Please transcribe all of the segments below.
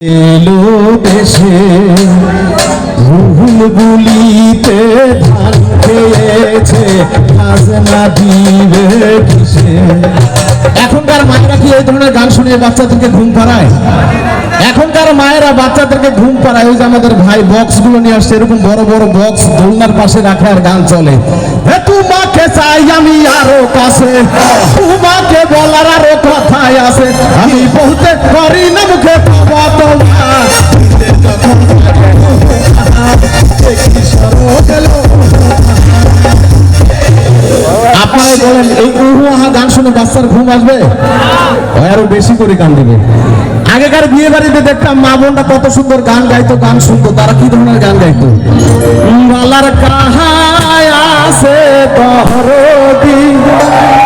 এলো দেশে ভুলগুলিতে ধান খেয়েছে খাজনা দিবে কিসে। এখনকার মায়েরা কি এই ধরনের গান শুনে বাচ্চাদেরকে ঘুম পাড়ায়? এখনকার মায়েরা বাচ্চাদেরকে ঘুম পাড়ায়। ওই যে আমাদের ভাই বক্স গুলো নিয়ে আসছে, এরকম বড় বড় বক্স দোলনার পাশে রাখে আর গান চলে। তোমাকে চাই আমি আরো কাছে, তোমাকে বলার আরো কথাই আছে, আমি বলতে পারি না মুখে পাবা তোমার। আপনারা বলেন এই উহা গান শুনে বাচ্চার ঘুম আসবে? আরো বেশি করে গান দেবে। আগেকার বিয়ে বাড়িতে দেখতাম মা বোনরা কত সুন্দর গান গাইতো, গান শুনতো। তারা কি ধরনের গান গাইতো? বালার কাহায় আছে তহরদি,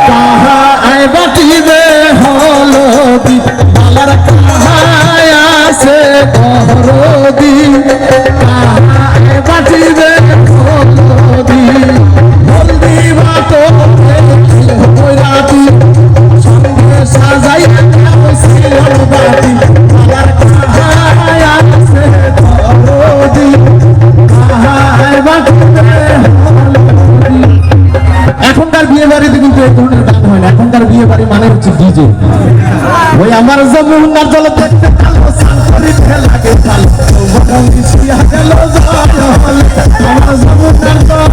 কাহায় বাটিবে হলদি, বালার কাহায় আছে তহরদি, কাহায় বাটিবে হলদি, হলদি বাটো রাতি সঙ্গে সাজাই বাতি, বালার কাহায় আছে তহরদি, কাহায় বাটিবে হলদি। এখনকার বিয়ে বাড়িতে কিন্তু এই ধরনের গান হয় না। এখনকার বিয়ে বাড়ি মানে হচ্ছে ডিজে। ওই আমার যমুনার জল দেখতে কালো সাংকরিতে লাগে কালো, বরং মিশিয়া গেল আমার যমুনার জল।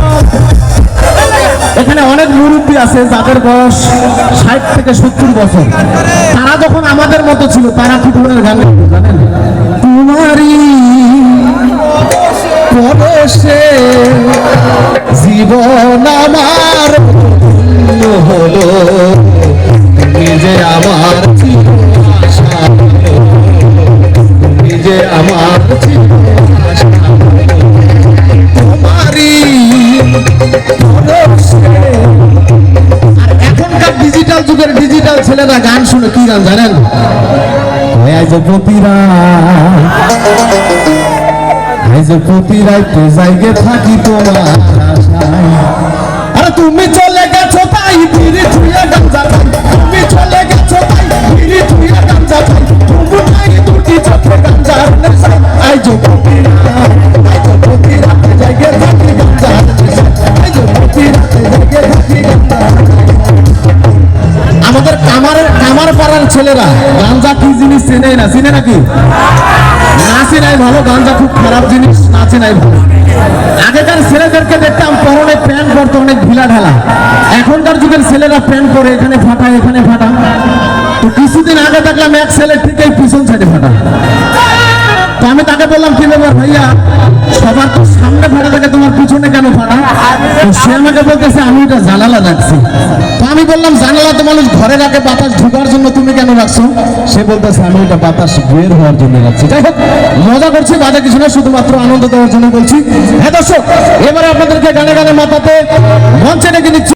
এখানে অনেক মুরব্বী আছে যাদের বয়স 60 থেকে 70 বছর। তারা যখন আমাদের মতো ছিল তারা কি ধরনের গান গাইতো জানেন? তোমারই পরশে জীবন আমার হলো, তুমি যে আমার ছিল আশা, তুমি যে আমার ছিল আশা, তোমারই পরশে। আর এখনকার ডিজিটাল যুগের ডিজিটাল ছেলেরা গান শুনে কি গান জানেন? প্রতি রাইতে জায়গে থাকি তোমার আশায়। আরে তুমি চলে গেছো তাই ফিরে ছুঁয়ে গাঞ্জা পাই, তুমি চলে গেছো তাই ফিরে ছুঁয়ে গাঞ্জা পাই, তুমি নাই দুটি চোখে গাঞ্জার নেশা। আইজো প্রতি রাতে জায়গে থাকি গাঞ্জার নেশা, আইজো প্রতি রাতে জায়গে থাকি গাঞ্জার। আমাদের কামার পাড়ার ছেলেরা গাঞ্জা কি জিনিস চেনে না, চিনে নাকি? নাচে নাই ভালো, গাঞ্জা খুব খারাপ জিনিস, নাচে নাই ভালো। আগেকার ছেলেদেরকে দেখতাম পরনে প্যান্ট পরতো অনেক ঢিলা ঢালা। এখনকার যুগের ছেলেরা প্যান্ট পরে এখানে ফাটা এখানে ফাটা। তো কিছুদিন আগে দেখলাম এক ছেলে ঠিক এই পিছন সাইডে ফাটা। তো আমি তাকে বললাম কি ব্যাপার ভাইয়া, সবার তো সামনে ফাটা থাকে, তোমার পিছনে কেন ফাটা? তো সে আমাকে বলতেছে আমি এটা জানালা রাখছি। তো আমি বললাম জানালা তো মানুষ ঘরে রাখে বাতাস ঢোকার জন্য, তুমি কেন রাখছো? সে বলতেছে আমি এটা বাতাস বের হওয়ার জন্য রাখছি। যাই হোক, মজা করছি, বাজে কিছু না, শুধুমাত্র আনন্দ দেওয়ার জন্য বলছি। হ্যাঁ দর্শক, এবারে আপনাদেরকে গানে গানে মাথাতে মঞ্চে ডেকে নিচ্ছি।